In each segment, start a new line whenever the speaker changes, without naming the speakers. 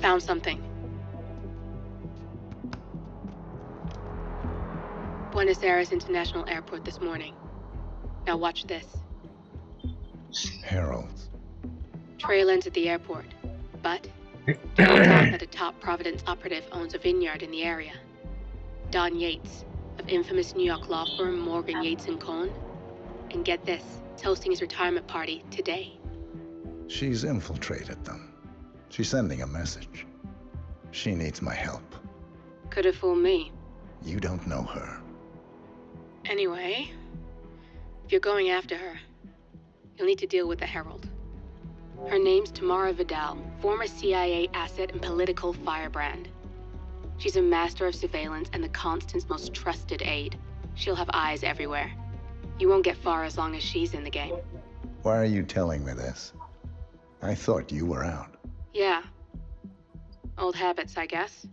found something. Buenos Aires International Airport this morning. Now watch this.
Herald.
Trail ends at the airport, but turns out that a top Providence operative owns a vineyard in the area. Don Yates, of infamous New York law firm Morgan, Yates & Cohn. And get this, he's hosting his retirement party today.
She's infiltrated them. She's sending a message. She needs my help.
Could have fooled me.
You don't know her.
Anyway, if you're going after her, you'll need to deal with the Herald. Her name's Tamara Vidal, former CIA asset and political firebrand. She's a master of surveillance and the Constant's most trusted aide. She'll have eyes everywhere. You won't get far as long as she's in the game.
Why are you telling me this? I thought you were out.
Yeah. Old habits, I guess.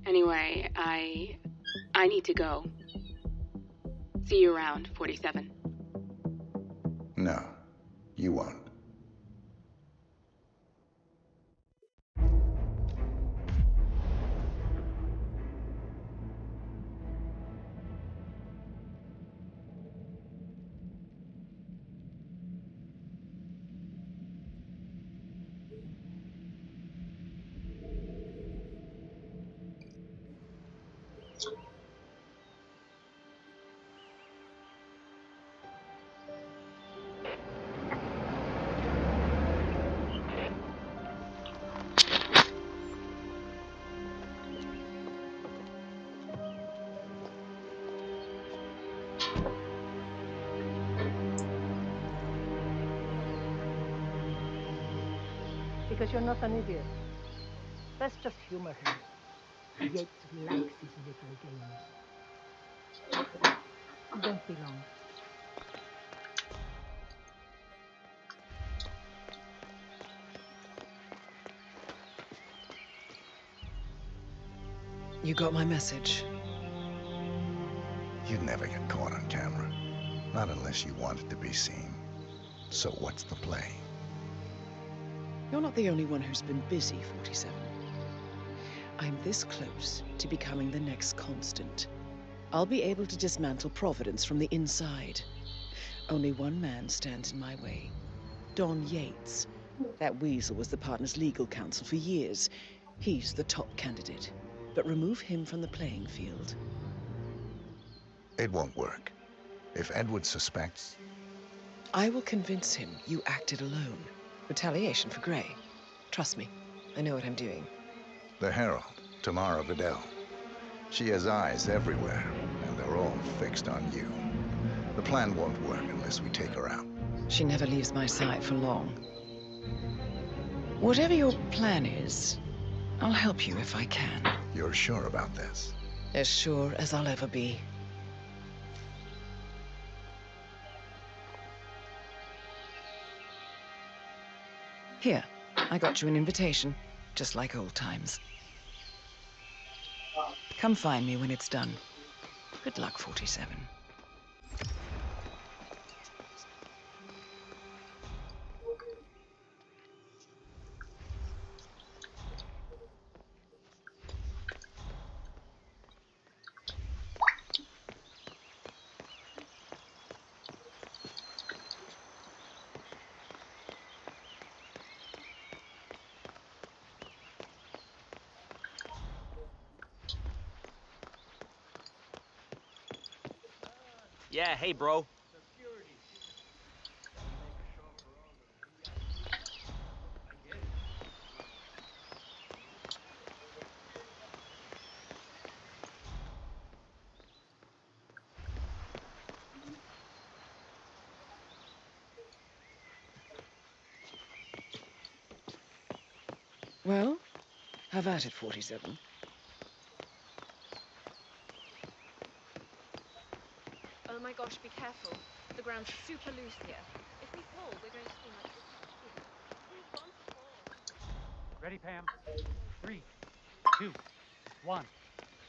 Anyway, I need to go. See you around, 47.
No, you won't.
Because you're not an idiot. Let's just humor him. Yates likes his little games. It won't be long.
You got my message.
You'd never get caught on camera. Not unless you wanted to be seen. So what's the play?
You're not the only one who's been busy, 47. I'm this close to becoming the next Constant. I'll be able to dismantle Providence from the inside. Only one man stands in my way. Don Yates. That weasel was the partner's legal counsel for years. He's the top candidate. But remove him from the playing field.
It won't work. If Edward suspects...
I will convince him you acted alone. Retaliation for Grey. Trust me, I know what I'm doing.
The Herald, Tamara Vidal. She has eyes everywhere, and they're all fixed on you. The plan won't work unless we take her out.
She never leaves my side for long. Whatever your plan is, I'll help you if I can.
You're sure about this?
As sure as I'll ever be. Here, I got you an invitation, just like old times. Come find me when it's done. Good luck, 47.
Yeah, hey, bro.
Well, have at it, 47.
Oh my gosh, be careful. The ground's super loose here. If we fall, we're going to swim like this.
Ready, Pam? 3, 2, 1,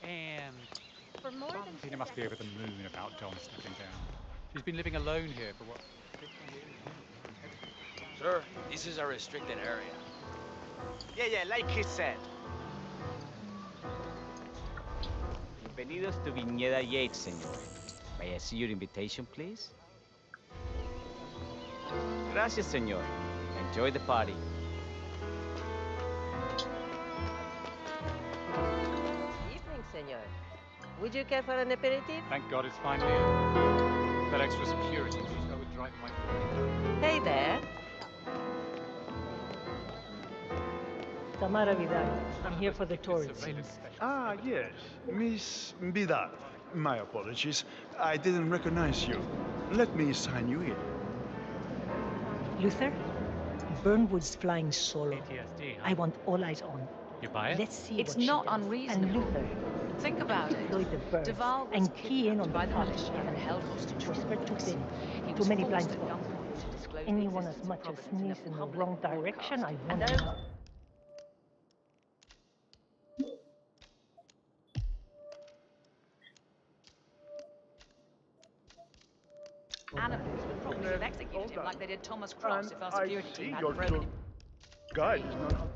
and...
For more than
Tina must be over the moon about Don stepping down. She's been living alone here for what?
Sir, this is a restricted area. Yeah, like he said. Bienvenidos to Vineyard Yates, senor. May I see your invitation, please? Gracias, senor. Enjoy the party.
Evening, senor. Would you care for an aperitif?
Thank God it's finally over. That extra security means I would drive my...
Hey there.
Tamara Vidal. I'm here for the tourists.
Ah, yes. Miss Vidal. My apologies. I didn't recognize you. Let me sign you in.
Luther, Burnwood's flying solo.
PTSD, huh?
I want all eyes on.
You buy it?
Let's see
It's
what she
not
does.
unreasonable.
And Luther,
Think about it.
deploy the birds
Duval was
and key in on
kidnapped by the
party
militia and held hostage
We're
for
spread too
weeks.
thin.
He
Too
was
many
forced
blind
at
spots.
gunpoint to disclose the
Anyone as
existence of
much as
Providence in a
sneeze in the
public
wrong direction, I
broadcast.
want to know.
Animals would probably have executed him like they did Thomas Cross if our
I
security
see
team
your
hadn't broken
tour
him.
guide is not...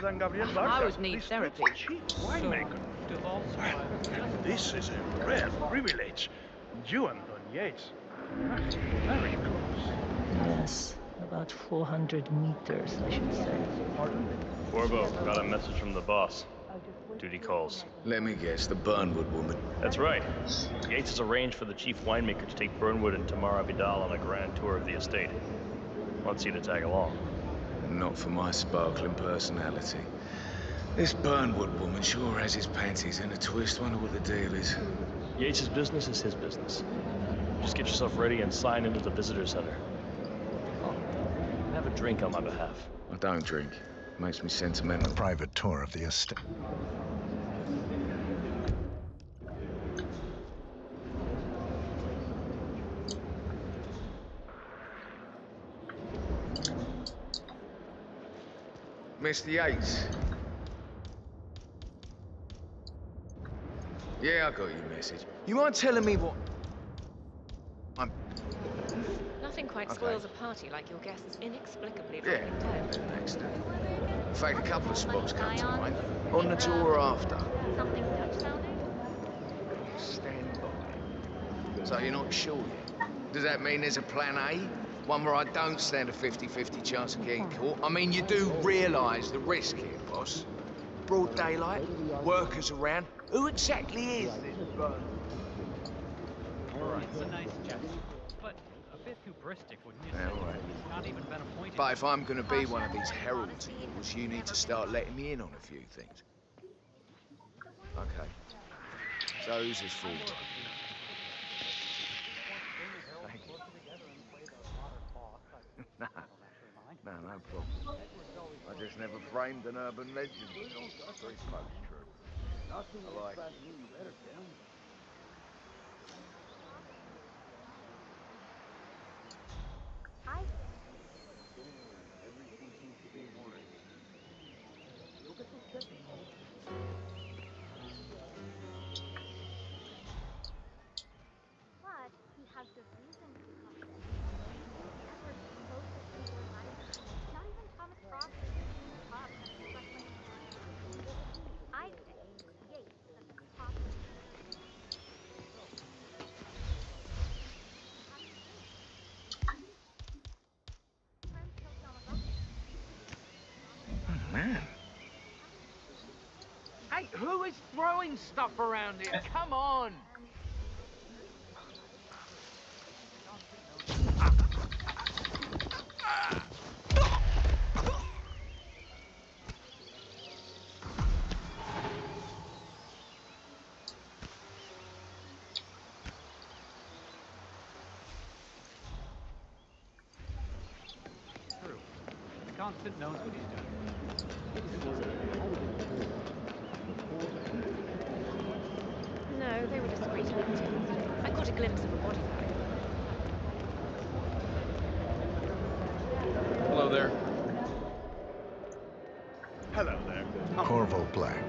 Than Gabriel
I
Barca,
would need
this
therapy.
chief winemaker.
Duval survived.
This is a rare privilege. You and Don Yates. Very close.
Yes, about 400 meters, I should say.
Corvo, got a message from the boss. Duty calls.
Let me guess, the Burnwood woman.
That's right. Yates has arranged for the chief winemaker to take Burnwood and Tamara Vidal on a grand tour of the estate. Wants you to tag along.
Not for my sparkling personality. This Burnwood woman sure has his panties in a twist. Wonder what the deal is.
Yates' business is his business. Just get yourself ready and sign into the visitor center. Oh, have a drink on my behalf.
I don't drink. Makes me sentimental.
A private tour of the estate.
Mr. Yates. Yeah, I got your message. You mind telling me what...
Nothing quite
Okay.
spoils a party like your guests inexplicably
Yeah,
dropping dead.
next day. In fact, a couple of spots come to mind. On the tour or after.
Something touch-sounding?
Stand by. So you're not sure yet? Does that mean there's a plan A? One where I don't stand a 50-50 chance of getting caught? I mean, you do realise the risk here, boss. Broad daylight, workers around. Who exactly is this Burnwood?
It's a nice gesture, but a bit hubristic, wouldn't you say?
Yeah, all right.
He's not even been appointed.
But if I'm going to be one of these heralds of yours, you need to start letting me in on a few things. Okay. So who's this for? Nah. No problem. I just never framed an urban legend. Very close, true. I like it.
But he has good reason to come there. Edward's closest to your life. Not even Thomas Cross is in the pub and the wrestling fan. I say Yates at the top.
Man.
Hey, who is throwing stuff around here? Come on!
True. Constant knows what he's doing.
No, they were discreet victims. I caught a glimpse of a body bag.
Hello there.
Hello there.
Corvo Black.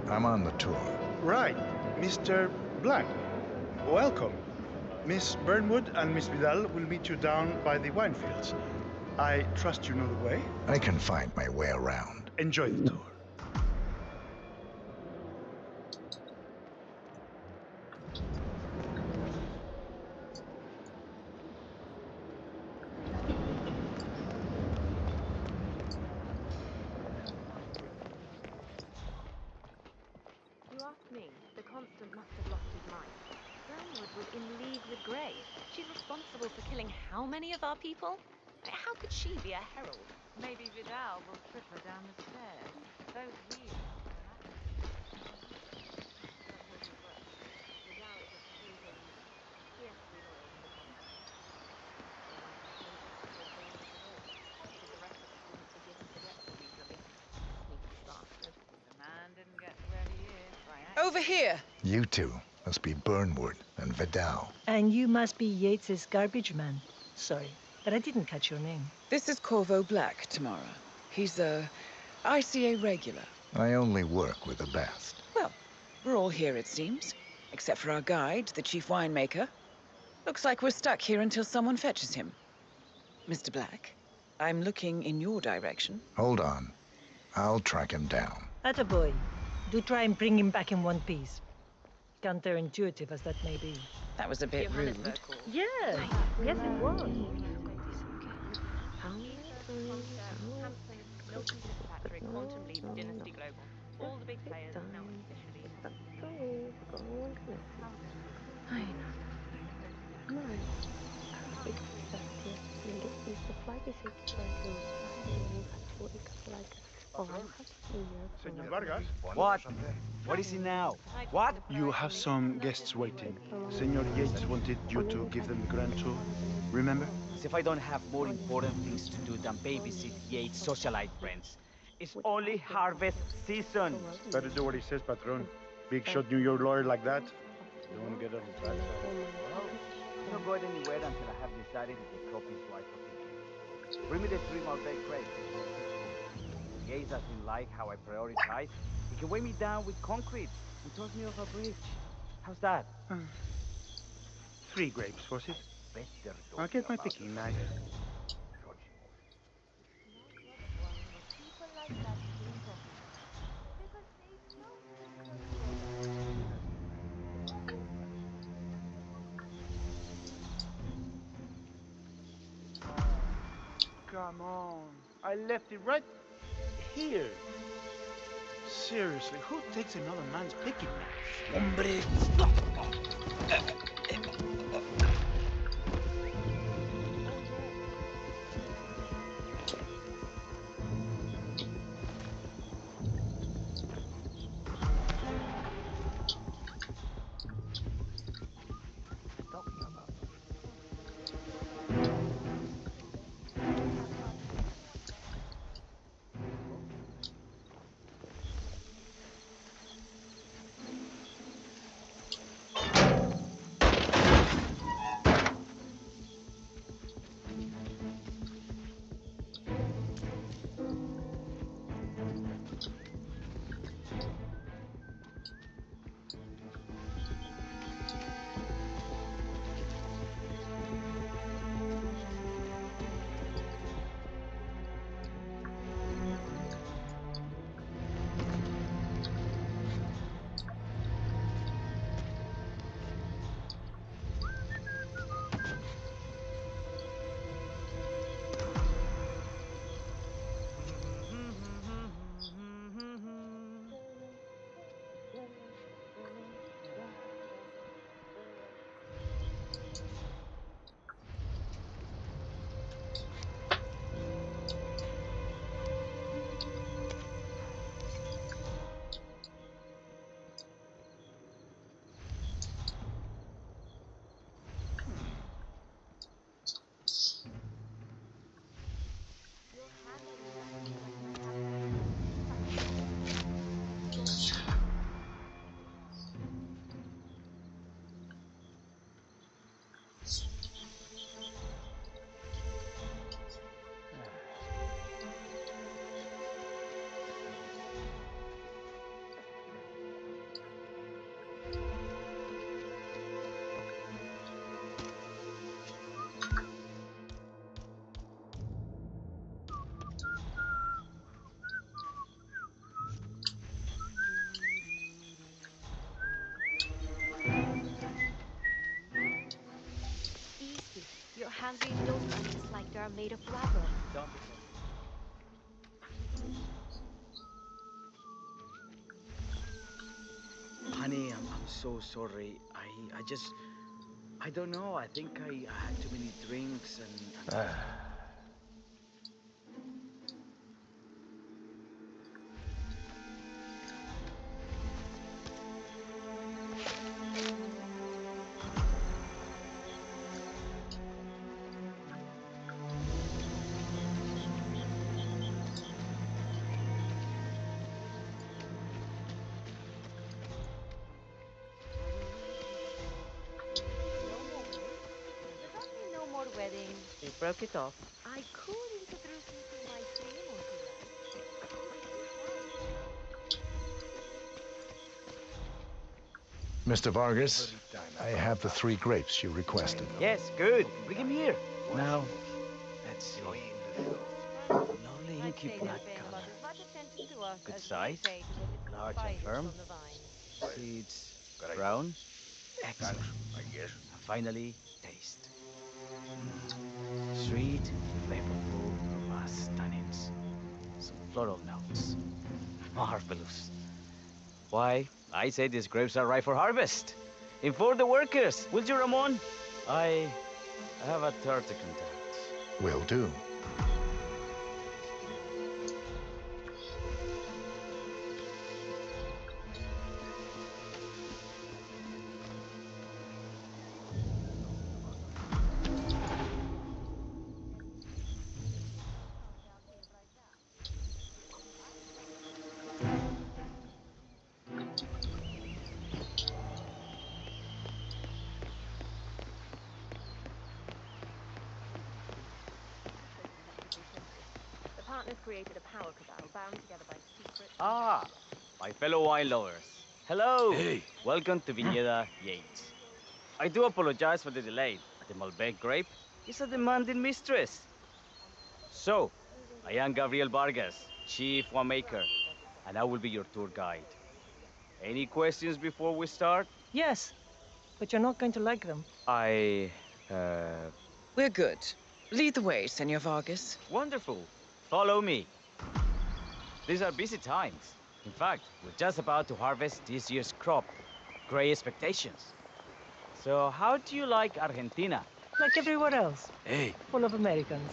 I'm on the tour.
Right, Mr. Black. Welcome. Miss Burnwood and Miss Vidal will meet you down by the wine fields. I trust you know the way.
I can find my way around.
Enjoy the tour.
You ask me, the Constant must have lost his mind. Burnwood was in league with Grey. She's responsible for killing how many of our people? How could she be a herald?
Maybe Vidal will trip her down the stairs. Those wheels.
Vidal is a proven fiercely loyal to the Constant. The rest of us wouldn't forgive and forget so easily. Sneaky bastard.
The man didn't get to where he is by accident.
Over here!
You two must be Burnwood and Vidal.
And you must be Yates's garbage man. Sorry, but I didn't catch your name.
This is Corvo Black, Tamara. He's a ICA regular.
I only work with the best.
Well, we're all here, it seems. Except for our guide, the chief winemaker. Looks like we're stuck here until someone fetches him. Mr. Black, I'm looking in your direction.
Hold on. I'll track him down.
Attaboy. Do try and bring him back in one piece. Counterintuitive as that may be.
That was a bit rude.
Yes, yes it was.
Quantum Leap, Dynasty Global. All the big players now officially.
Senor Vargas?
What? What is it now? What?
You have some guests waiting. Senor Yates wanted you to give them the grand tour. Remember?
As if I don't have more important things to do than babysit Yates' socialite friends. It's only harvest season.
Better do what he says, patron. Big shot New York lawyer like that. Don't want to get on the bad side.
Well, I'm not going anywhere until I have decided if the crop is right for me. Bring me the 3 Malbec crates. Yates doesn't like how I prioritize. He can weigh me down with concrete and toss me off a bridge. How's that?
3 grapes, was it?
Better
I'll get my picking knife. Come on. I left it right here. Seriously, who takes another man's picking knife? Hombre.
Handy donuts just like they're made of rubber.
Honey, I'm so sorry. I don't know. I think I had too many drinks and...
No more weddings.
They broke it off.
I could introduce you to my primo if you like.
Mr. Vargas, I have the 3 grapes you requested.
Yes, good. Bring him here. Now, let's see. Lovely inky black color. Good size. Large and firm. Seeds brown. Excellent. And finally, taste. Sweet, flavorful, robust tannins. Some floral notes. Marvelous. Why, I say these grapes are ripe for harvest. Inform the workers, will you, Ramon? I have a third to contact.
Will do.
Partners created a power cabal bound together by secret...
Ah, my fellow wine lovers. Hello. Hey. Welcome to Vineyard Yates. I do apologize for the delay. The Malbec grape is a demanding mistress. So, I am Gabriel Vargas, chief winemaker, and I will be your tour guide. Any questions before we start?
Yes, but you're not going to like them.
We're good. Lead the way, Senor Vargas.
Wonderful. Follow me. These are busy times. In fact, we're just about to harvest this year's crop. Great expectations. So, how do you like Argentina?
Like everywhere else.
Hey.
Full of Americans.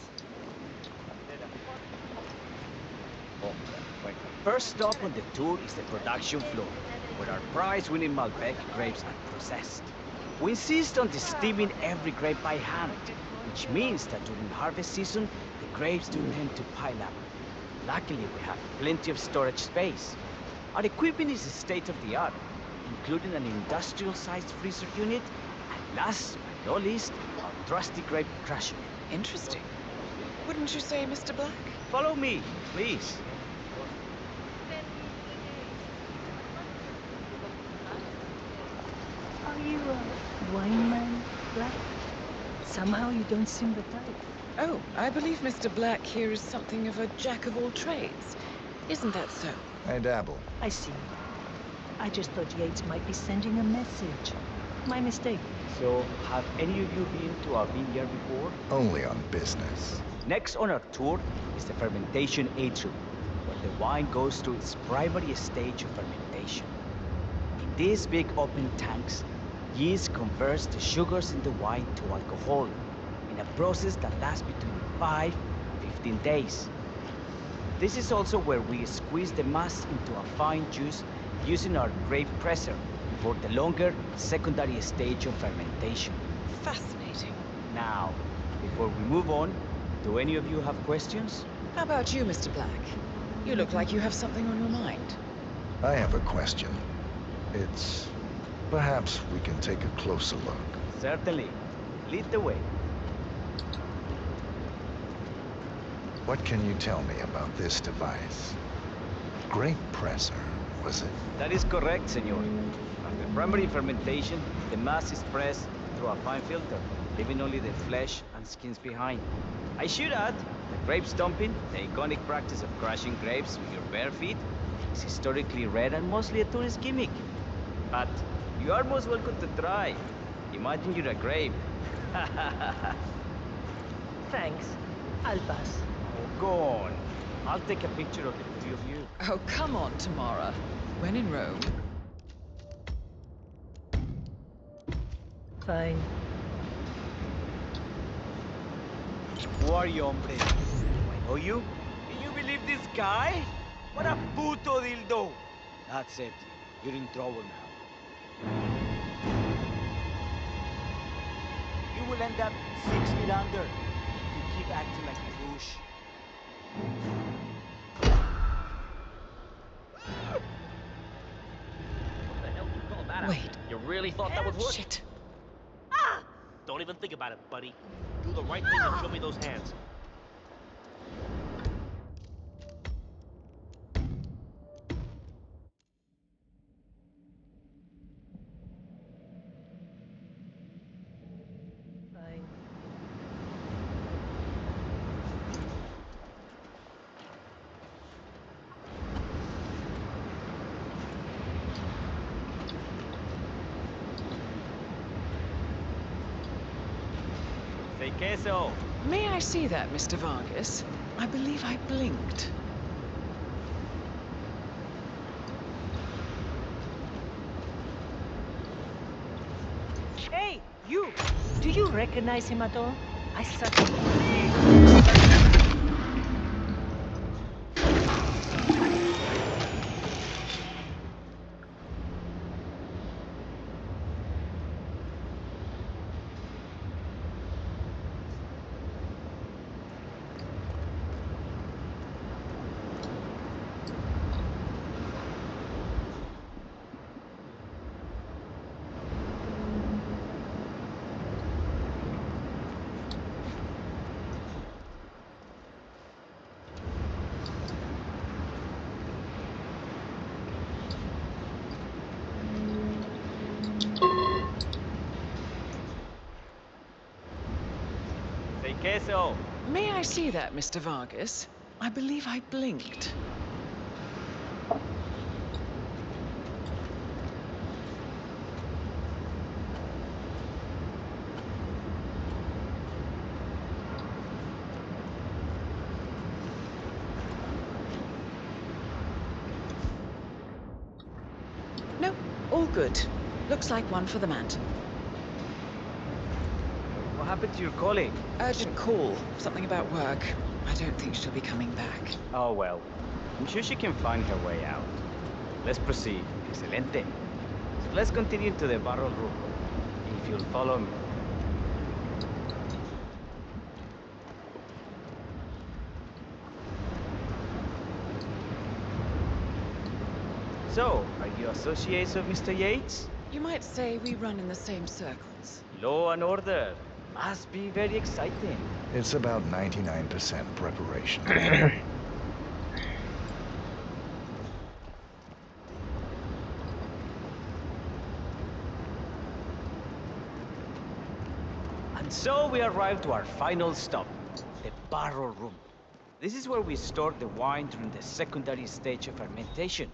First stop on the tour is the production floor, where our prize-winning Malbec grapes are processed. We insist on steaming every grape by hand, which means that during harvest season, the grapes don't tend to pile up. Luckily, we have plenty of storage space. Our equipment is state-of-the-art, including an industrial-sized freezer unit, and last but not least, our trusty grape crusher.
Interesting. Wouldn't you say, Mr. Black?
Follow me, please.
Are you a wine man, Black? Somehow you don't seem the type.
Oh, I believe Mr. Black here is something of a jack-of-all-trades. Isn't that so?
I dabble.
I see. I just thought Yates might be sending a message. My mistake.
So, have any of you been to our vineyard before?
Only on business.
Next on our tour is the fermentation atrium, where the wine goes through its primary stage of fermentation. In these big open tanks, yeast converts the sugars in the wine to alcohol, in a process that lasts between 5 and 15 days. This is also where we squeeze the mass into a fine juice using our grape presser for the longer secondary stage of fermentation.
Fascinating.
Now, before we move on, do any of you have questions?
How about you, Mr. Black? You look like you have something on your mind.
I have a question. Perhaps we can take a closer look.
Certainly. Lead the way.
What can you tell me about this device? Grape presser, was it?
That is correct, senor. After primary fermentation, the mass is pressed through a fine filter, leaving only the flesh and skins behind. I should add, the grape stomping, the iconic practice of crushing grapes with your bare feet, is historically rare and mostly a tourist gimmick. But you are most welcome to try. Imagine you're a grape.
Thanks. I'll pass.
Oh, go on. I'll take a picture of the three of you.
Oh, come on, Tamara. When in Rome.
Fine.
Who are you, hombre? I know you? Can you believe this guy? What a puto dildo! That's it. You're in trouble now. You will end up 6 feet under if you keep acting like a douche.
What the hell did you call that
Wait.
outfit? You really thought that would work?
Shit.
Don't even think about it, buddy. Do the right thing and show me those hands.
Fine.
Say queso.
May I see that, Mr. Vargas? I believe I blinked.
Hey, you! Do you recognize him at all? I suddenly...
Say queso.
May I see that, Mr. Vargas? I believe I blinked. No, all good. Looks like one for the mantle.
What happened to your colleague?
Urgent call. Something about work. I don't think she'll be coming back.
Oh well. I'm sure she can find her way out. Let's proceed. Excelente. So let's continue to the barrel room. If you'll follow me. So, are you associates of Mr. Yates?
You might say we run in the same circles.
Law and order. Must be very exciting.
It's about 99% preparation.
And so we arrived to our final stop, the barrel room. This is where we store the wine during the secondary stage of fermentation.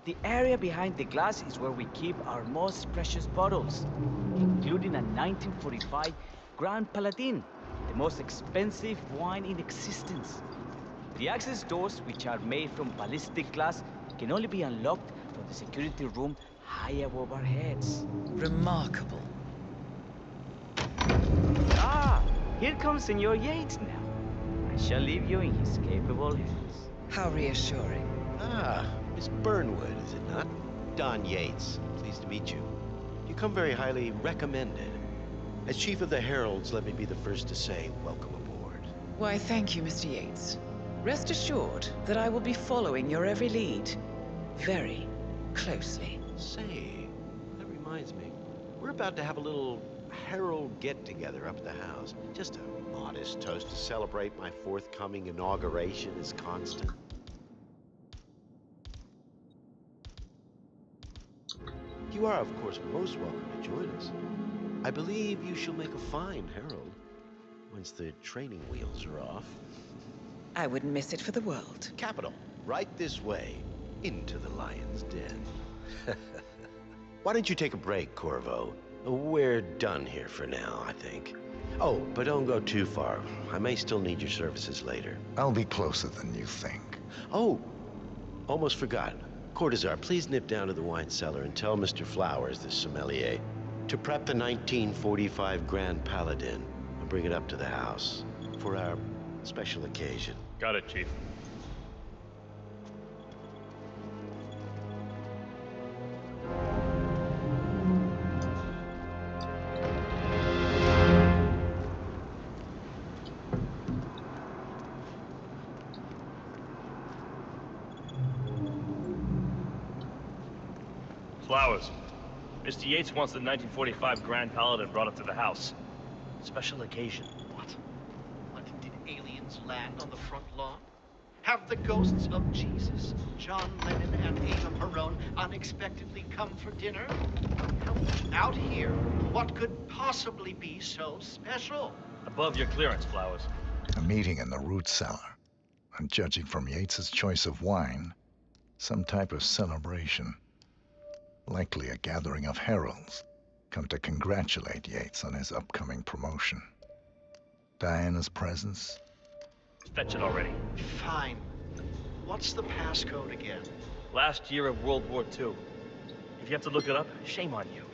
The area behind the glass is where we keep our most precious bottles, including a 1945 Grand Paladin, the most expensive wine in existence. The access doors, which are made from ballistic glass, can only be unlocked from the security room high above our heads.
Remarkable.
Ah, here comes Senor Yates now. I shall leave you in his capable hands.
How reassuring.
Ah, Miss Burnwood, is it not? Don Yates, pleased to meet you. You come very highly recommended. As chief of the Heralds, let me be the first to say welcome aboard.
Why, thank you, Mr. Yates. Rest assured that I will be following your every lead very closely.
Say, that reminds me. We're about to have a little Herald get-together up at the house. Just a modest toast to celebrate my forthcoming inauguration as constant. You are, of course, most welcome to join us. I believe you shall make a fine Herald once the training wheels are off.
I wouldn't miss it for the world.
Capital. Right this way, into the lion's den. Why don't you take a break, Corvo? We're done here for now, I think. Oh, but don't go too far. I may still need your services later.
I'll be closer than you think.
Oh, almost forgot. Cortazar, please nip down to the wine cellar and tell Mr. Flowers, the sommelier, to prep the 1945 Grand Paladin and bring it up to the house for our special occasion.
Got it, Chief. Flowers. Mr. Yates wants the 1945 Grand Paladin brought up to the house. Special occasion.
What? Did aliens land on the front lawn? Have the ghosts of Jesus, John Lennon, and Eva Perón unexpectedly come for dinner? Out here, what could possibly be so special?
Above your clearance, Flowers.
A meeting in the root cellar. And judging from Yates's choice of wine, some type of celebration. Likely a gathering of heralds, come to congratulate Yates on his upcoming promotion. Diana's presence?
Fetch it already.
Fine. What's the passcode again?
Last year of World War II. If you have to look it up, shame on you.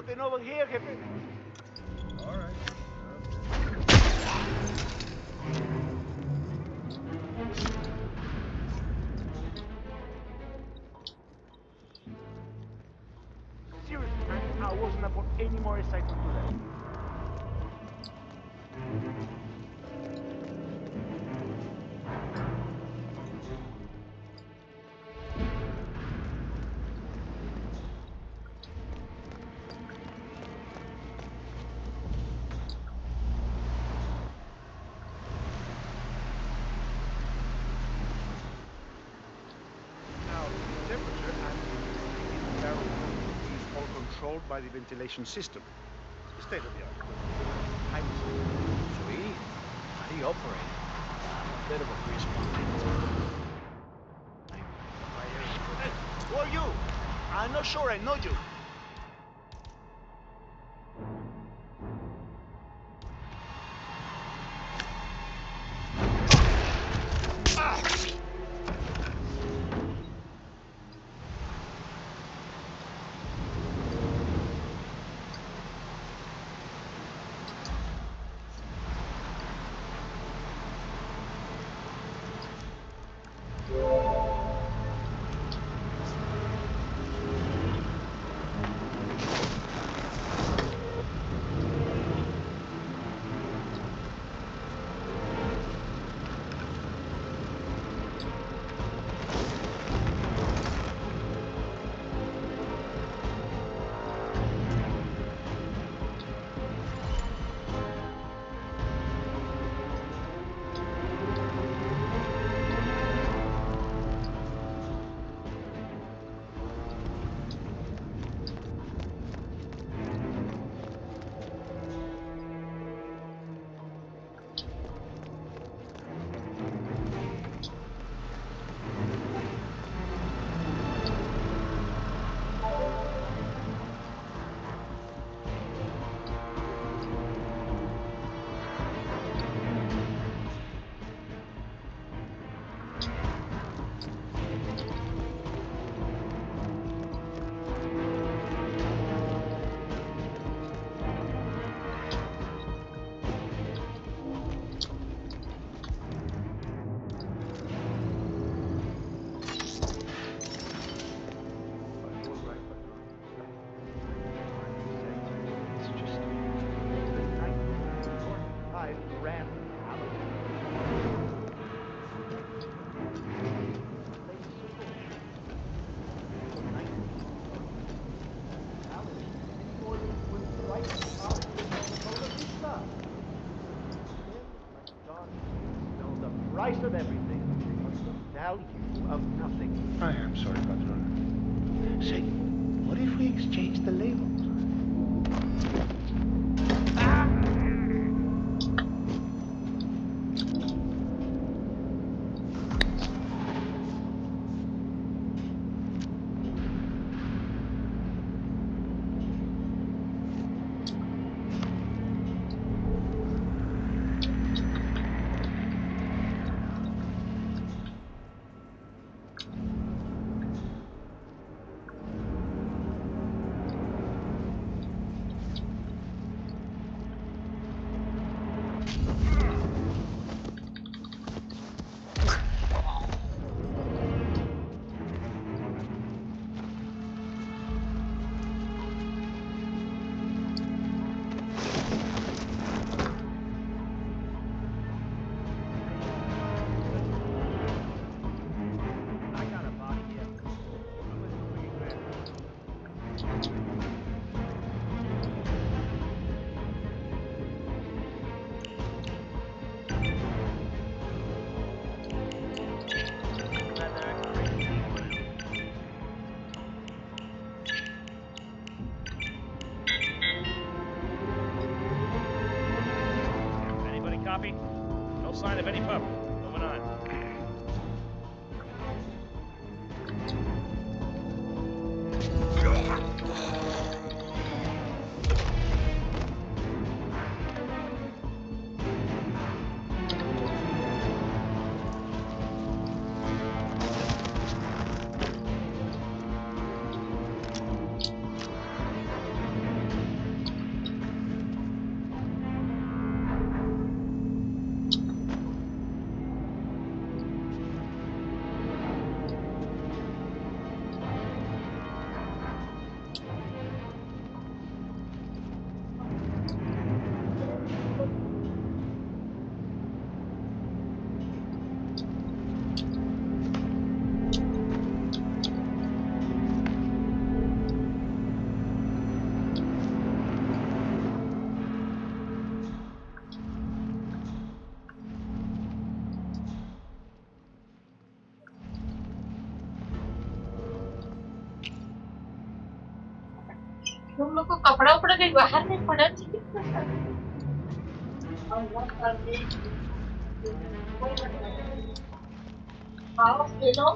Nothing over here, Jefe. All right. Seriously, man, I wasn't up for any more excitement to that.
By the ventilation system. State of the art. I'm sweet.
How do you operate? A bit of a grease
Who are you? I'm not sure I know you. price of everything, but the value of nothing.
I am sorry, Patron. Say, what if we exchange the labels?
Copy? No sign of any pup. Moving on.
तुम लोग को कपड़ा उपड़ा कहीं बाहर नहीं पड़ा चाहिए आओ ले लो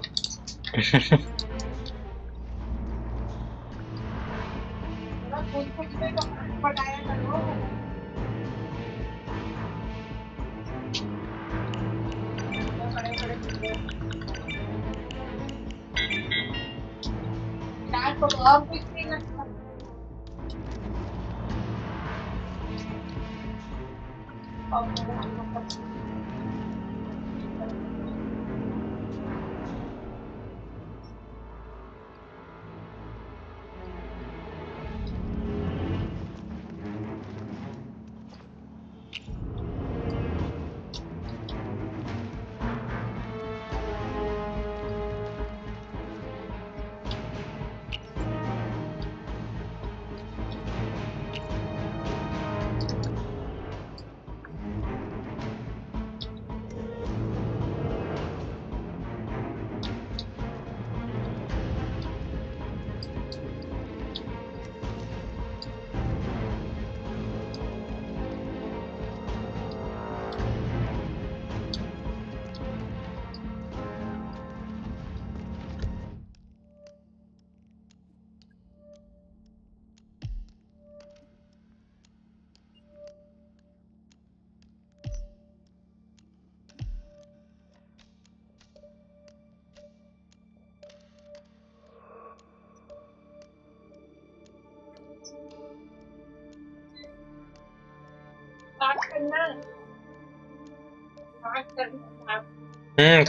पटाया करो तो और कुछ नहीं लगता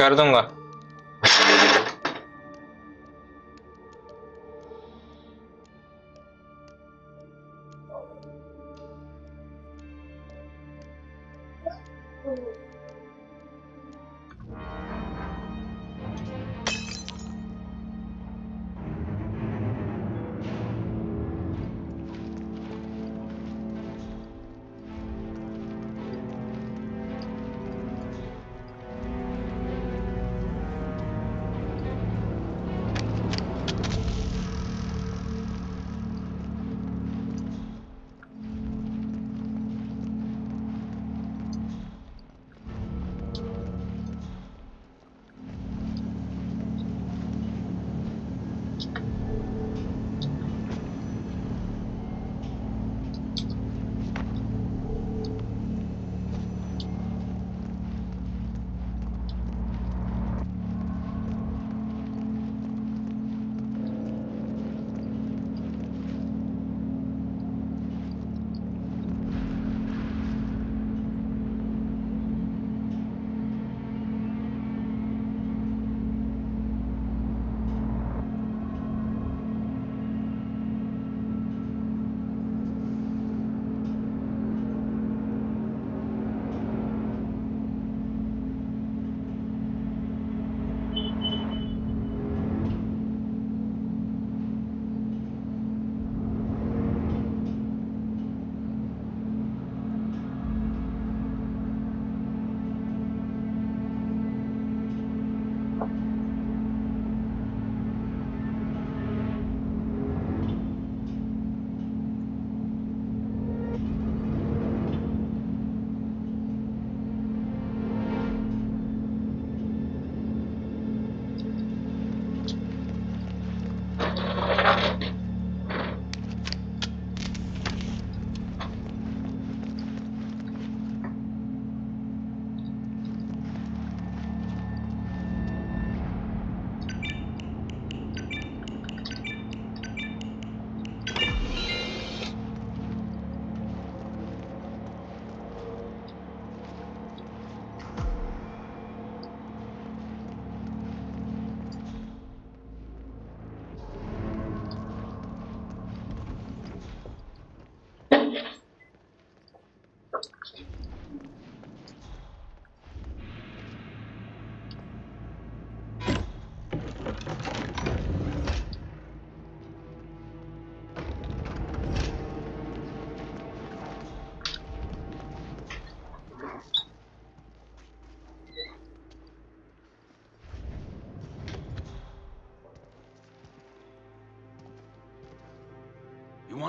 कर दूंगा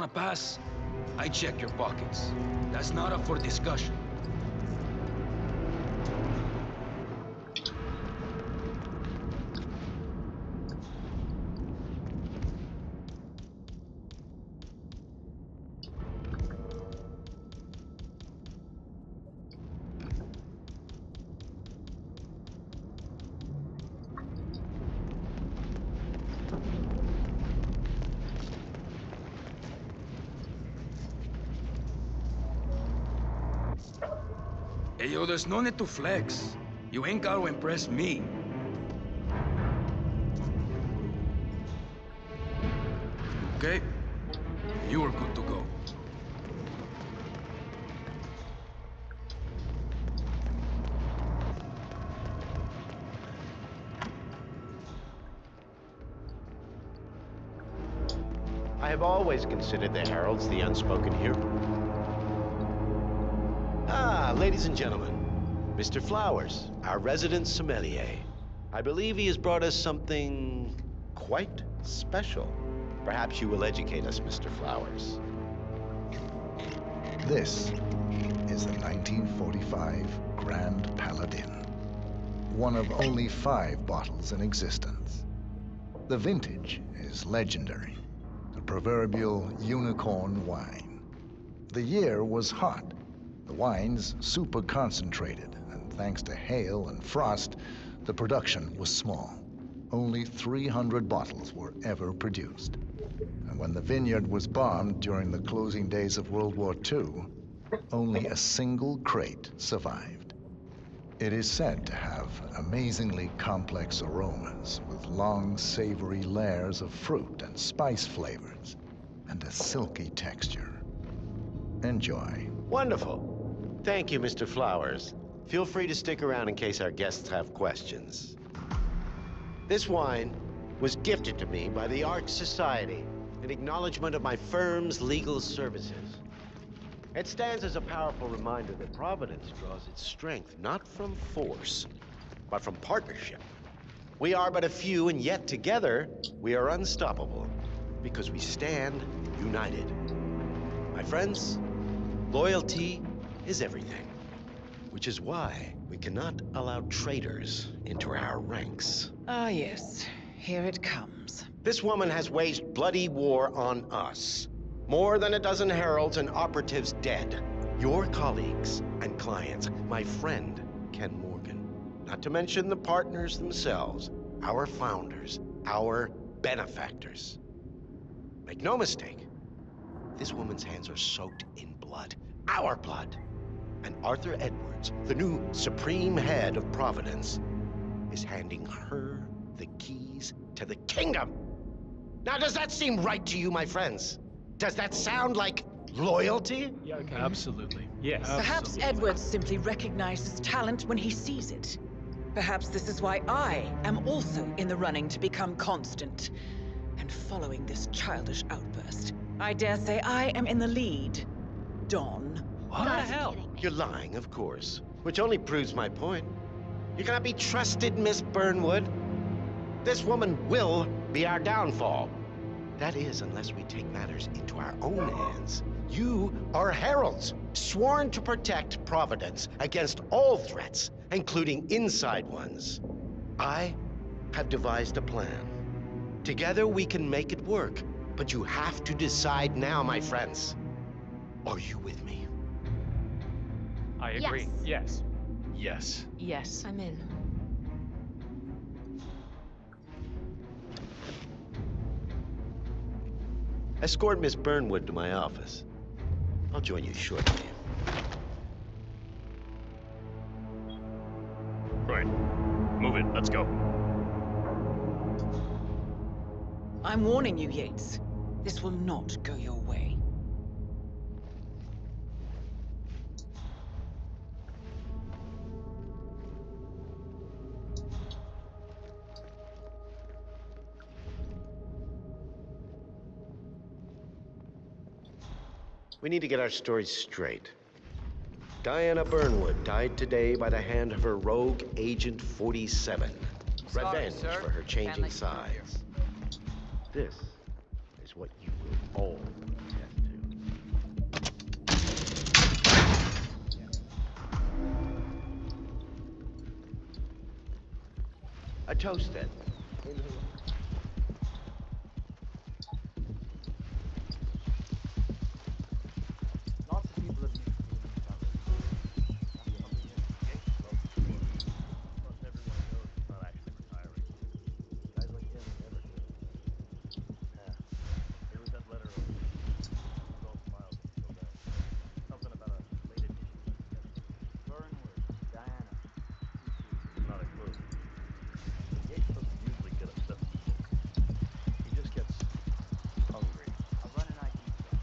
Wanna pass? I check your pockets. That's not up for discussion. Hey, yo, there's no need to flex. You ain't gotta impress me. Okay? You are good to go.
I have always considered the Heralds the unspoken hero. Ah, ladies and gentlemen, Mr. Flowers, our resident sommelier. I believe he has brought us something quite special. Perhaps you will educate us, Mr. Flowers.
This is the 1945 Grand Paladin, one of only 5 bottles in existence. The vintage is legendary, the proverbial unicorn wine. The year was hot, the wine's super concentrated, and thanks to hail and frost, the production was small. Only 300 bottles were ever produced. And when the vineyard was bombed during the closing days of World War II, only a single crate survived. It is said to have amazingly complex aromas with long, savory layers of fruit and spice flavors, and a silky texture. Enjoy.
Wonderful. Thank you, Mr. Flowers. Feel free to stick around in case our guests have questions. This wine was gifted to me by the Arch Society in acknowledgement of my firm's legal services. It stands as a powerful reminder that Providence draws its strength not from force, but from partnership. We are but a few, and yet together we are unstoppable because we stand united. My friends, loyalty is everything, which is why we cannot allow traitors into our ranks.
Ah, yes. Here it comes.
This woman has waged bloody war on us. More than a dozen heralds and operatives dead. Your colleagues and clients, my friend, Ken Morgan. Not to mention the partners themselves, our founders, our benefactors. Make no mistake, this woman's hands are soaked in blood. Our blood. And Arthur Edwards, the new supreme head of Providence, is handing her the keys to the kingdom. Now, does that seem right to you, my friends? Does that sound like loyalty?
Yeah, okay. Absolutely. Yes.
Perhaps Edwards simply recognizes talent when he sees it. Perhaps this is why I am also in the running to become constant. And following this childish outburst, I dare say I am in the lead. Don.
What the hell? You're lying, of course. Which only proves my point. You cannot be trusted, Miss Burnwood. This woman will be our downfall. That is, unless we take matters into our own hands. You are heralds, sworn to protect Providence against all threats, including inside ones. I have devised a plan. Together we can make it work, but you have to decide now, my friends. Are you with me?
I agree. Yes. Yes.
Yes. I'm in.
Escort Miss Burnwood to my office. I'll join you shortly.
Right. Move it. Let's go.
I'm warning you, Yates. This will not go your way.
We need to get our stories straight. Diana Burnwood died today by the hand of her rogue Agent 47. Revenge for her changing sides. This is what you will all test. A toast then.
Lots of people have mixed feelings about this.
Plus, everyone knows he's not actually retiring. Guys like him never do. Yeah. There was that letter of Roswell's files that filled out. Something about a late edition.
Burnwood, Diana.
Not a clue. Yates doesn't usually get upset with people. He just gets hungry.
I'll run an ID check.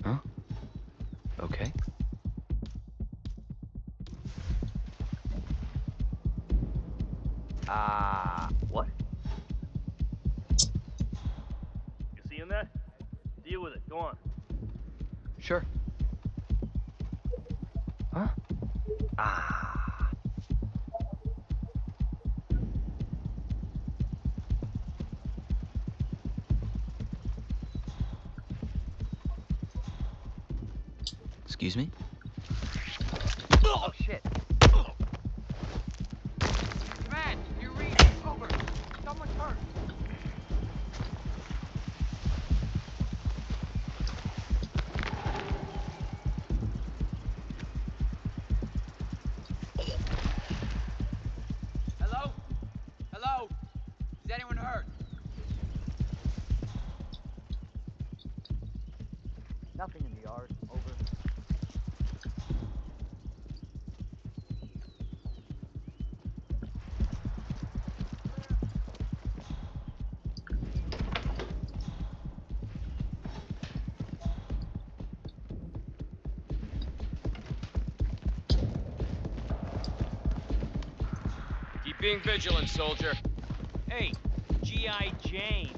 Huh? Okay.
What? You seeing that? Deal with it. Go on.
Sure. Huh? Excuse me?
Oh, shit.
Man, you read over. Someone's hurt. Hello? Hello? Is anyone hurt?
Nothing in the yard. Over.
Keep being vigilant, soldier.
Hey, G.I. Jane.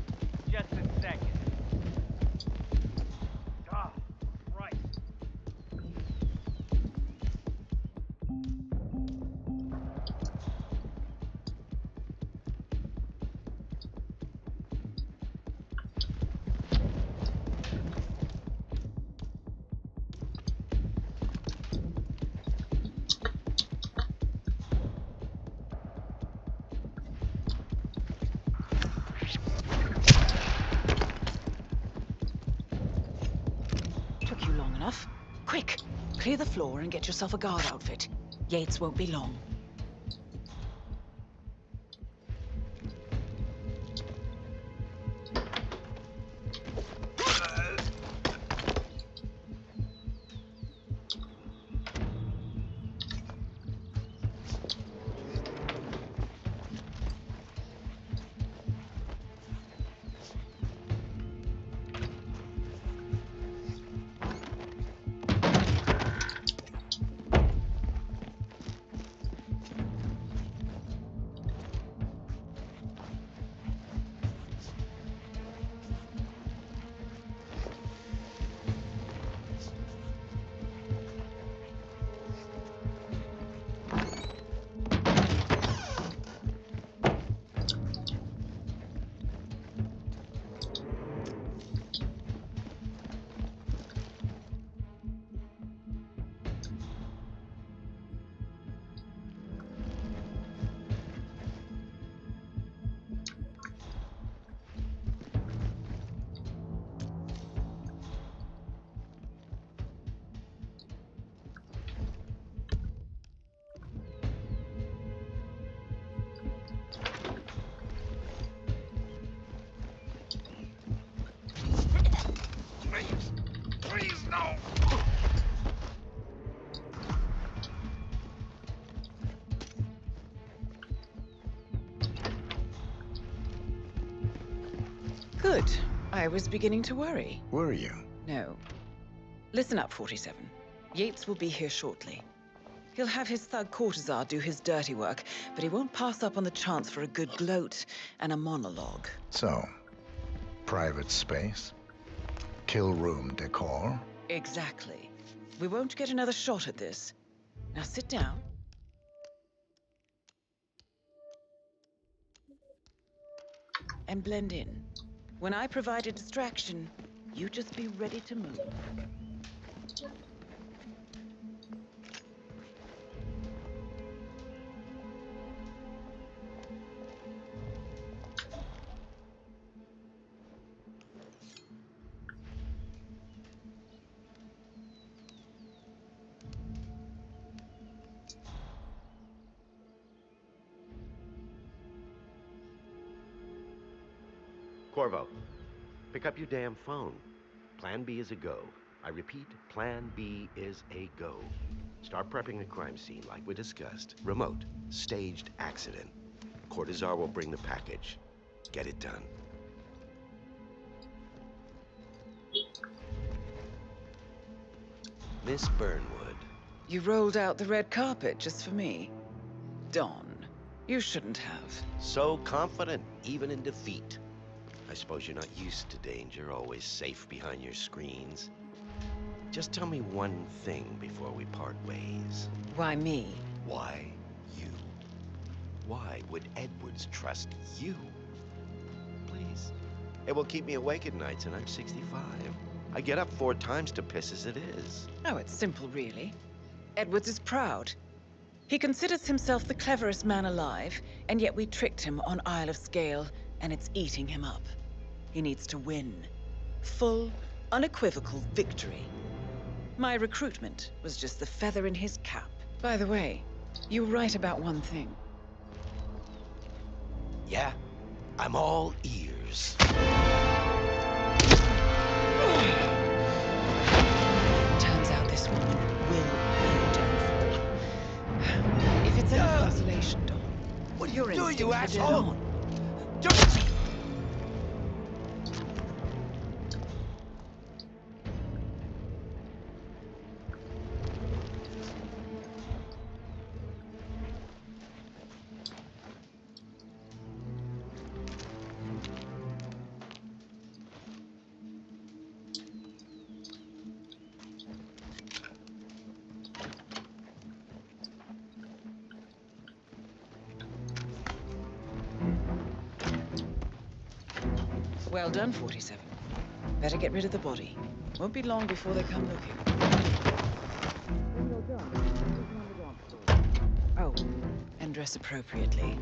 Just a second. God, right.
Took you long enough. Quick, clear the floor and get yourself a guard outfit. Yates won't be long.
Please, no!
Good. I was beginning to worry.
Were you?
No. Listen up, 47. Yates will be here shortly. He'll have his thug courtesan do his dirty work, but he won't pass up on the chance for a good gloat and a monologue.
So, private space? Kill room decor?
Exactly. We won't get another shot at this. Now sit down. and blend in. When I provide a distraction, you just be ready to move.
Corvo, pick up your damn phone. Plan B is a go. I repeat, Plan B is a go. Start prepping the crime scene like we discussed. Remote, staged accident. Cortazar will bring the package. Get it done. Miss Burnwood.
You rolled out the red carpet just for me. Don, you shouldn't have.
So confident, even in defeat. I suppose you're not used to danger, always safe behind your screens. Just tell me one thing before we part ways.
Why me?
Why you? Why would Edwards trust you? Please. It will keep me awake at nights, and I'm 65. I get up 4 times to piss as it is.
Oh, it's simple, really. Edwards is proud. He considers himself the cleverest man alive, and yet we tricked him on Isle of Scale, and it's eating him up. He needs to win. Full, unequivocal victory. My recruitment was just the feather in his cap. By the way, you were right about one thing.
Yeah? I'm all ears.
Turns out this woman will be your downfall. If it's any consolation, Don,
what are
you're
you doing, you
instincts are dead
asshole?
on. Well done, 47. Better get rid of the body. Won't be long before they come looking. When you're done, take me on the dance floor. Oh, and dress appropriately.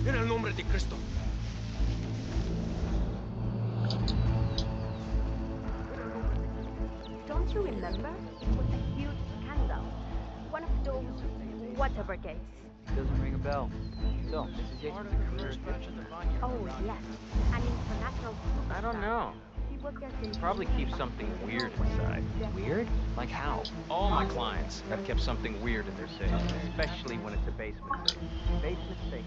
En el nombre de Cristo.
Don't you remember? It was a huge scandal. One of those whatever gays.
Doesn't ring a bell. So, this is it.
Oh, yes. An international superstar.
I don't know.
Probably keep something weird inside.
Weird? Like how?
All my clients have kept something weird in their safes, especially when it's a basement safe. Basement safe.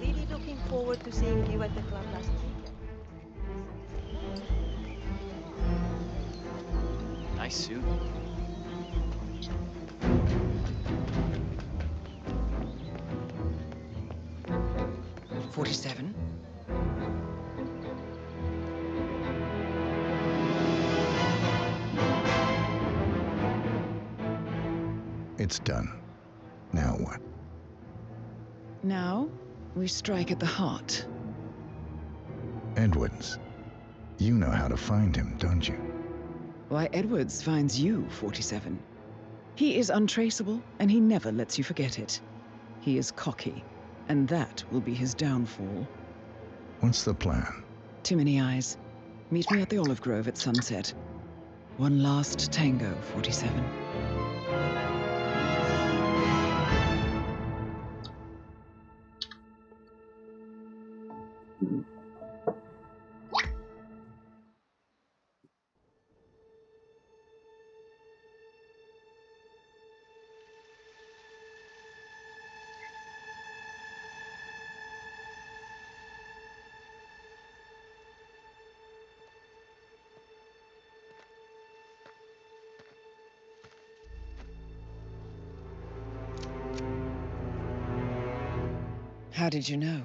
Really looking forward to seeing you at the club last weekend.
Nice suit.
"47?
It's done. Now what?
Now, we strike at the heart.
Edwards. You know how to find him, don't you?
Why, Edwards finds you, 47. He is untraceable, and he never lets you forget it. He is cocky, and that will be his downfall.
What's the plan?
Too many eyes. Meet me at the Olive Grove at sunset. One last tango, 47. How did you know?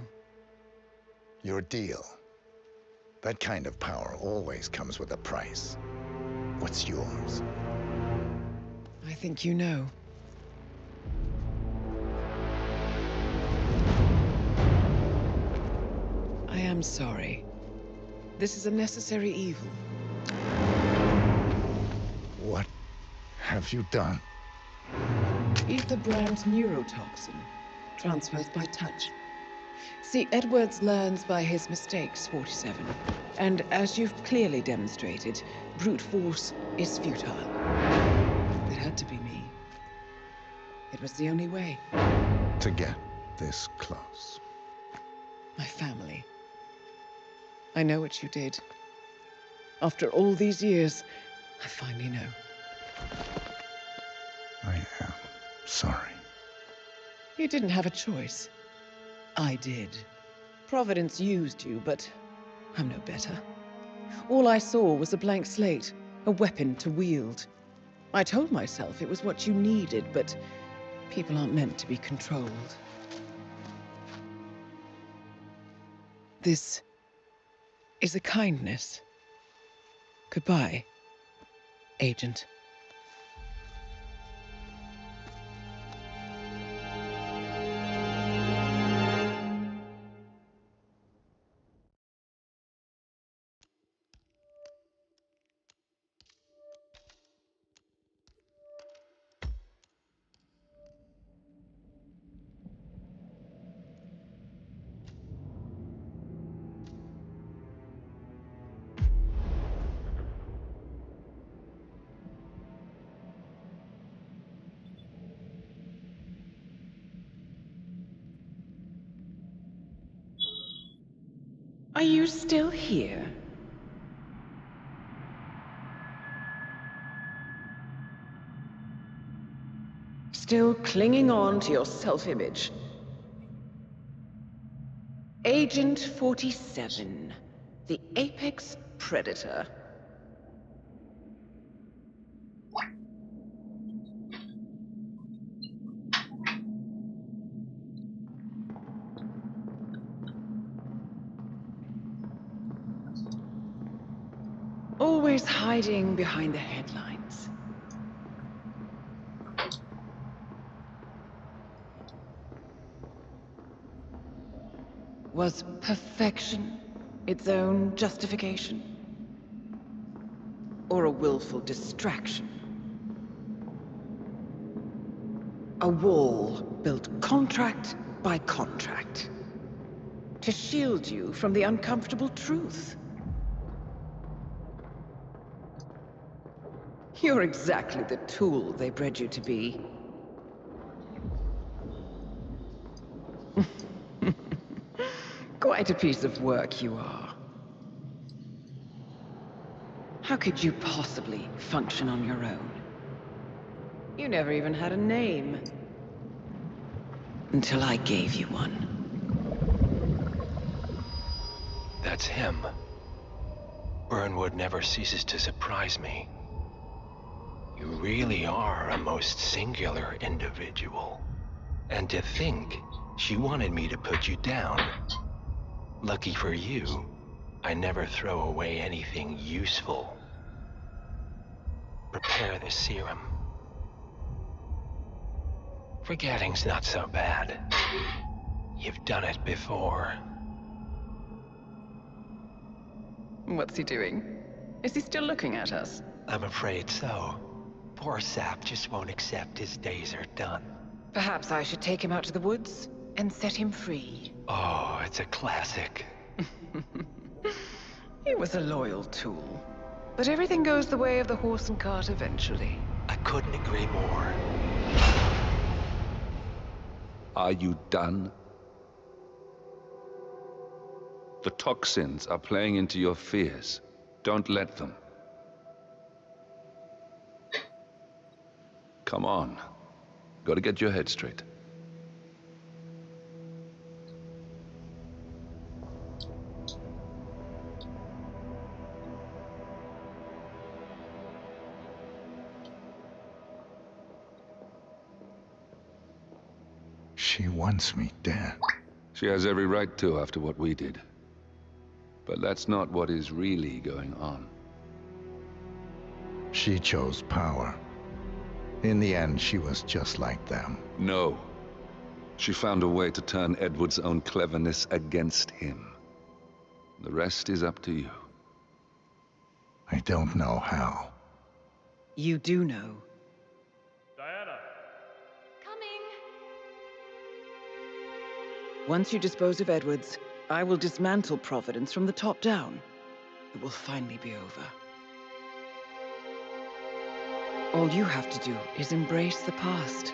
Your deal. That kind of power always comes with a price. What's yours?
I think you know. I am sorry. This is a necessary evil.
What have you done?
Ether brand neurotoxin. Transfers by touch. See, Edwards learns by his mistakes, 47. And as you've clearly demonstrated, brute force is futile. It had to be me. It was the only way.
To get this close.
My family. I know what you did. After all these years, I finally know.
I am sorry.
You didn't have a choice. I did. Providence used you, but I'm no better. All I saw was a blank slate, a weapon to wield. I told myself it was what you needed, but People aren't meant to be controlled. This is a kindness. Goodbye, Agent. Are you still here? Still clinging on to your self-image? Agent 47, the apex predator. Always hiding behind the headlines. Was perfection its own justification? Or a willful distraction? A wall built contract by contract to shield you from the uncomfortable truth. You're exactly the tool they bred you to be. Quite a piece of work you are. How could you possibly function on your own? You never even had a name. Until I gave you one.
That's him. Burnwood never ceases to surprise me. You really are a most singular individual. And to think she wanted me to put you down. Lucky for you, I never throw away anything useful. Prepare the serum. Forgetting's not so bad. You've done it before.
What's he doing? Is he still looking at us?
I'm afraid so. Poor sap just won't accept his days are done.
Perhaps I should take him out to the woods and set him free.
Oh, it's a classic.
He was a loyal tool. But everything goes the way of the horse and cart eventually.
I couldn't agree more.
Are you done? The toxins are playing into your fears. Don't let them. Come on. Gotta get your head straight.
She wants me dead.
She has every right to after what we did. But that's not what is really going on.
She chose power. In the end, she was just like them.
No. She found a way to turn Edward's own cleverness against him. The rest is up to you.
I don't know how.
You do know.
Diana!
Coming!
Once you dispose of Edwards, I will dismantle Providence from the top down. It will finally be over. All you have to do is embrace the past.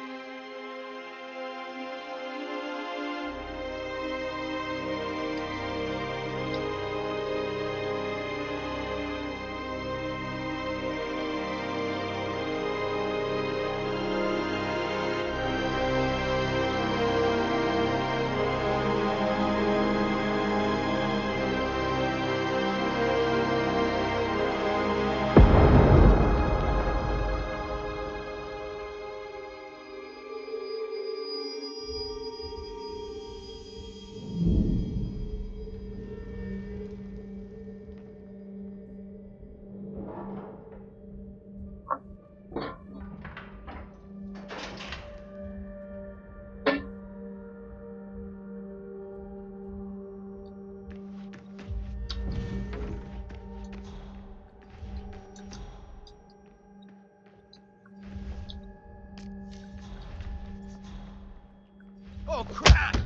Oh, crap!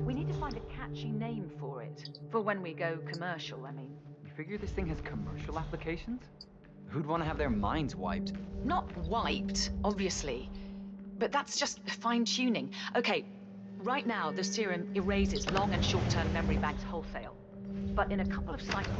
We need to find a catchy name for it. For when we go commercial, I mean.
You figure this thing has commercial applications? Who'd want to have their minds wiped?
Not wiped, obviously. But that's just fine-tuning. Okay, right now the serum erases long and short-term memory banks wholesale. But in a couple of cycles...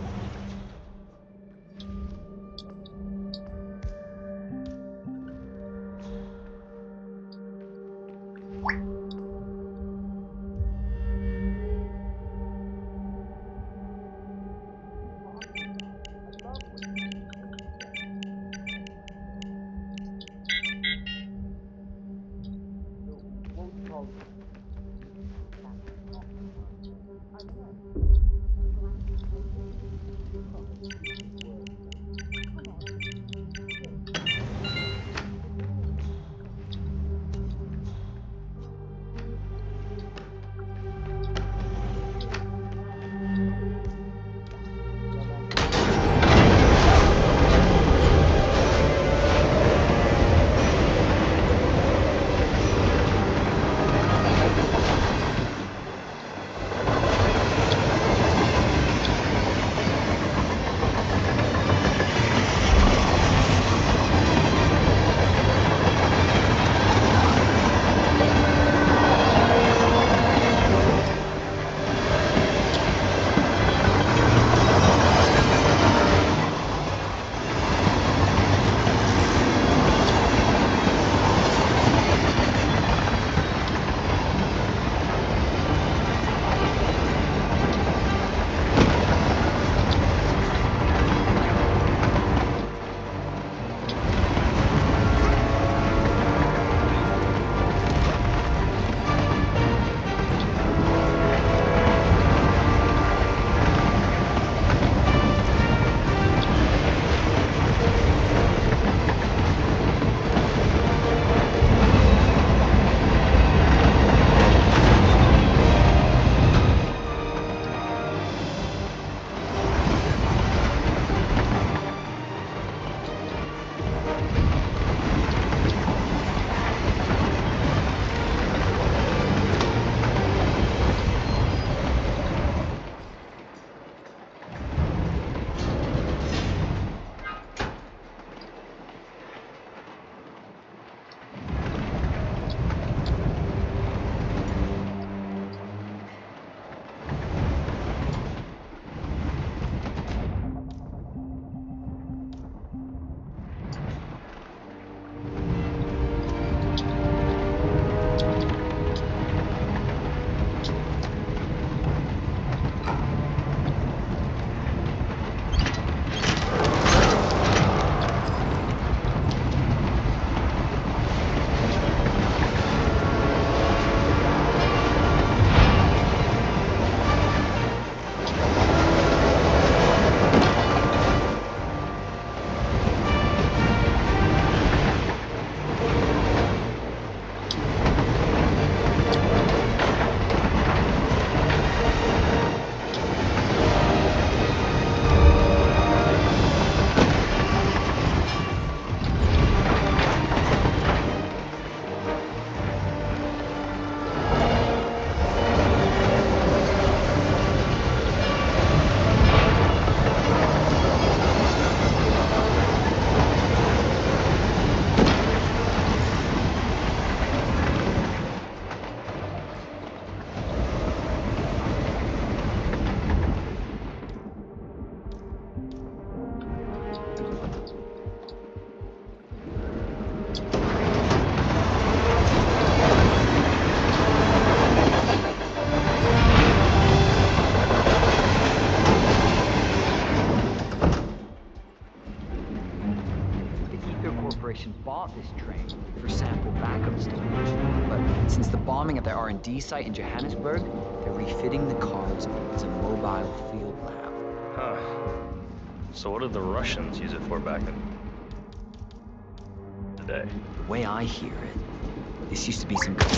Corporation bought this train for sample backup storage. But since the bombing at their R&D site in Johannesburg, they're refitting the cars as a mobile field lab.
Huh. So what did the Russians use it for back in the day?
The way I hear it, this used to be some kind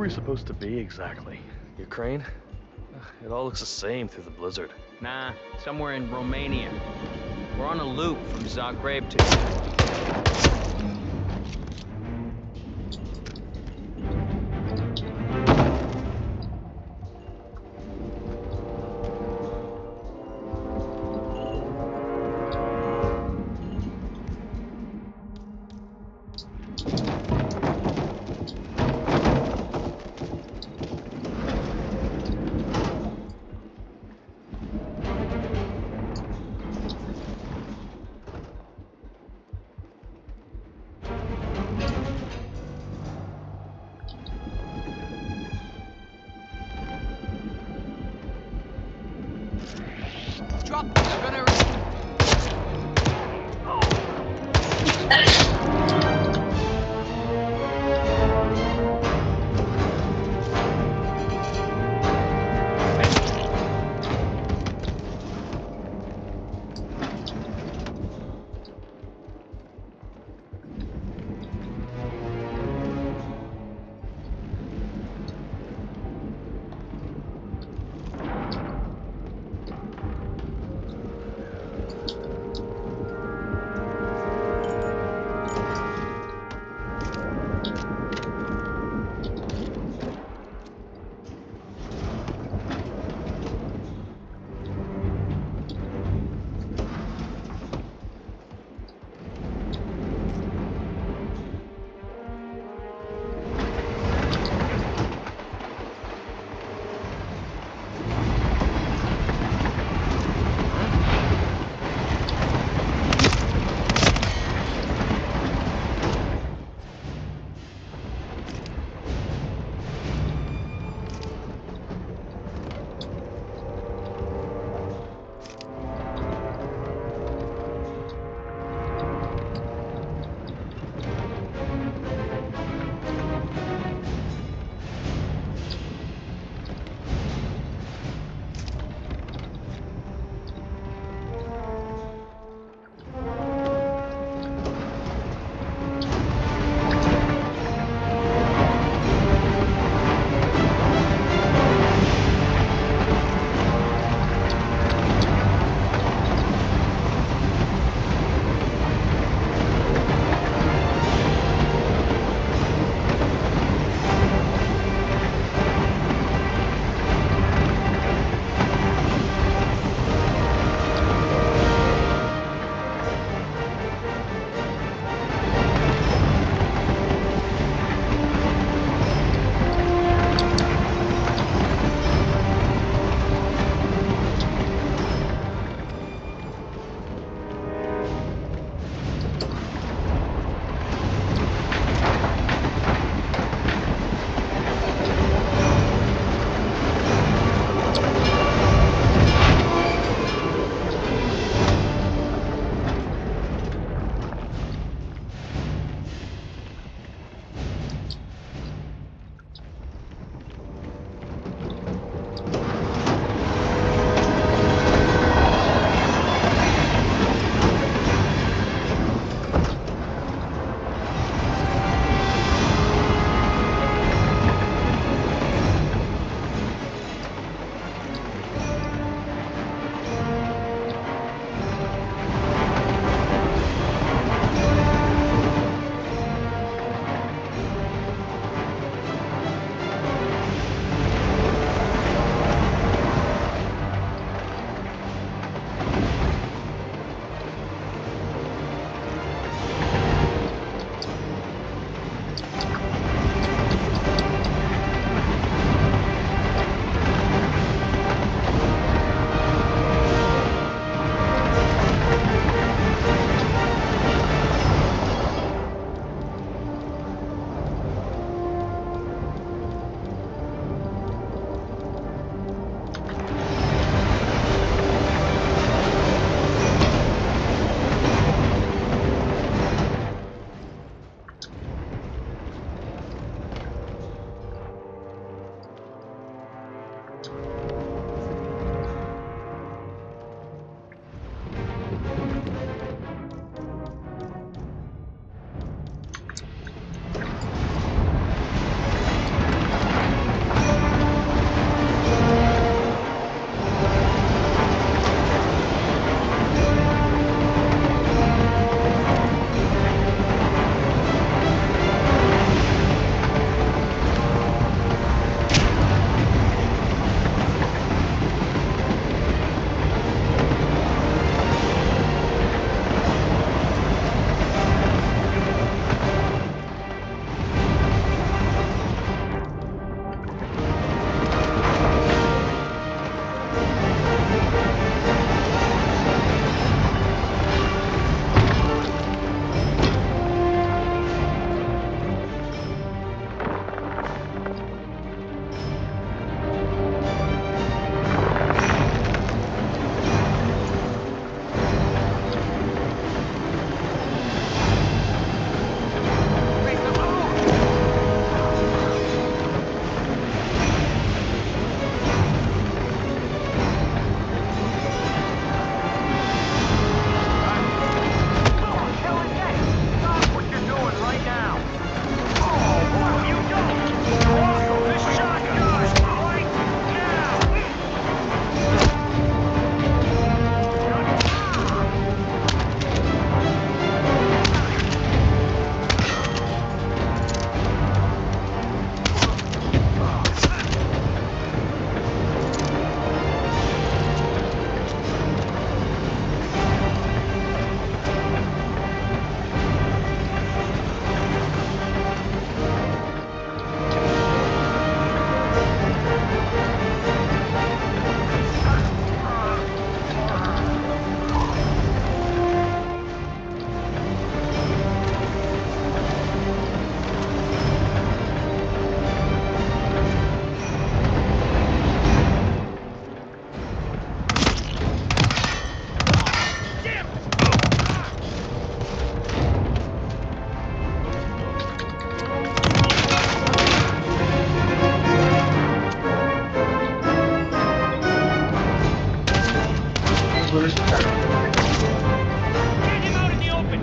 we supposed to be exactly? Ukraine? It all looks the same through the blizzard.
Nah, somewhere in Romania. We're on a loop from Zagreb to...
Drop! I'm gonna...
him out in the open!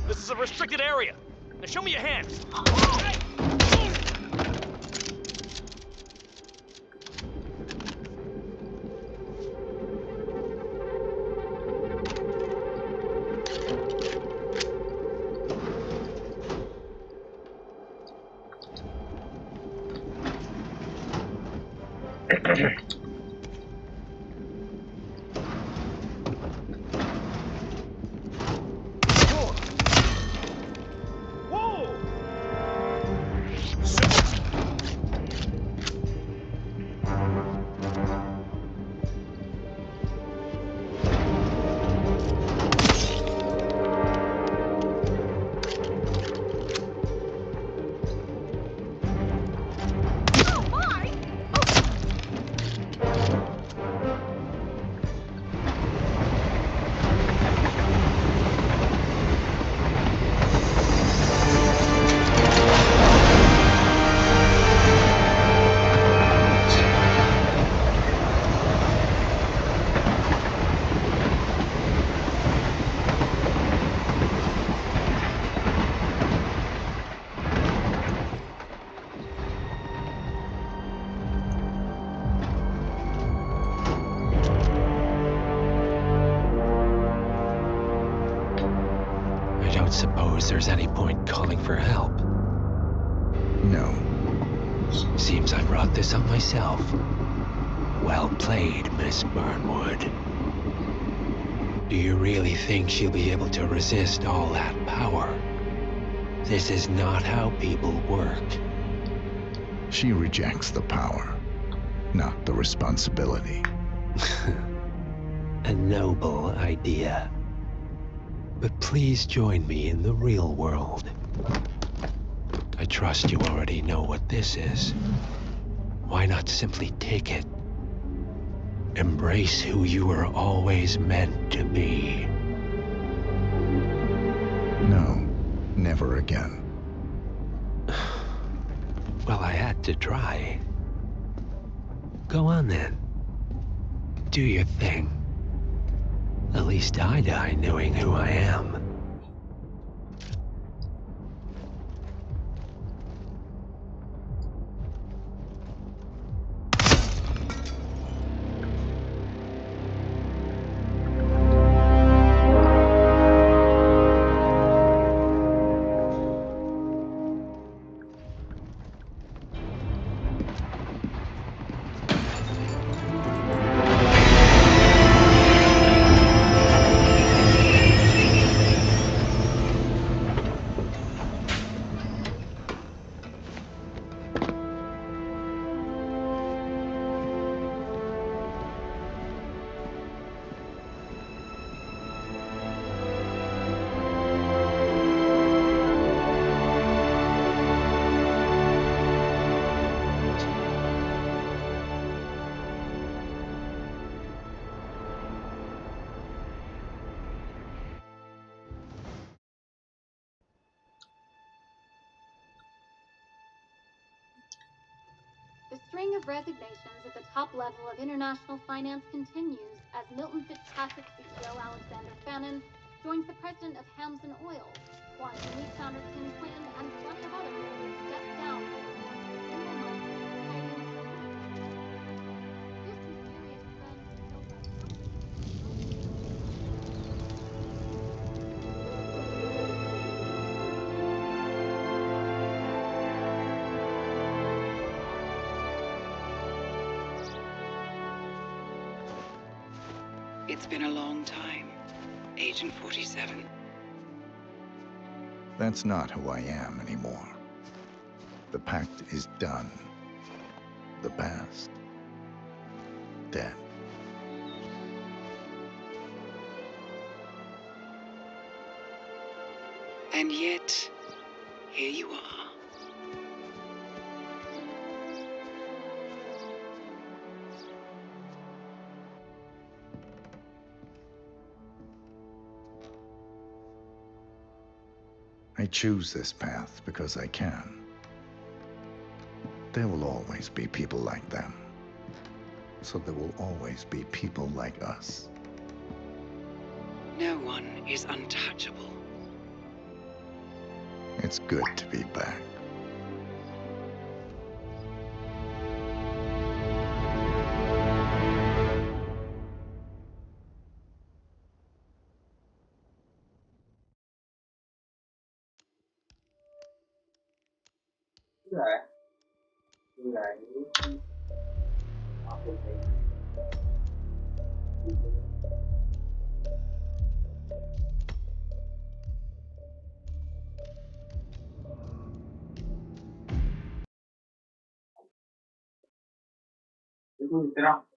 This is a restricted area. Now show me your hands.
Suppose there's any point calling for help?
No.
Seems I brought this on myself. Well played, Miss Burnwood. Do you really think she'll be able to resist all that power? This is not how people work.
She rejects the power, not the responsibility.
A noble idea. But please join me in the real world. I trust you already know what this is. Why not simply take it? Embrace who you were always meant to be.
No, never again.
Well, I had to try. Go on then. Do your thing. At least I die knowing who I am.
The string of resignations at the top level of international finance continues as Milton Fitzpatrick CEO Alexander Fannin joins the president of Hamson Oil, Quantum Leap founder Tim Quinn, and plenty of other people step down from the board of the single month trading This mysterious trend feels
It's been a long time, Agent 47.
That's not who I am anymore. The pact is done. The past, dead.
And yet, here you are.
I choose this path because I can. There will always be people like them. So there will always be people like us.
No one is untouchable.
It's good to be back.
Itu istirahat.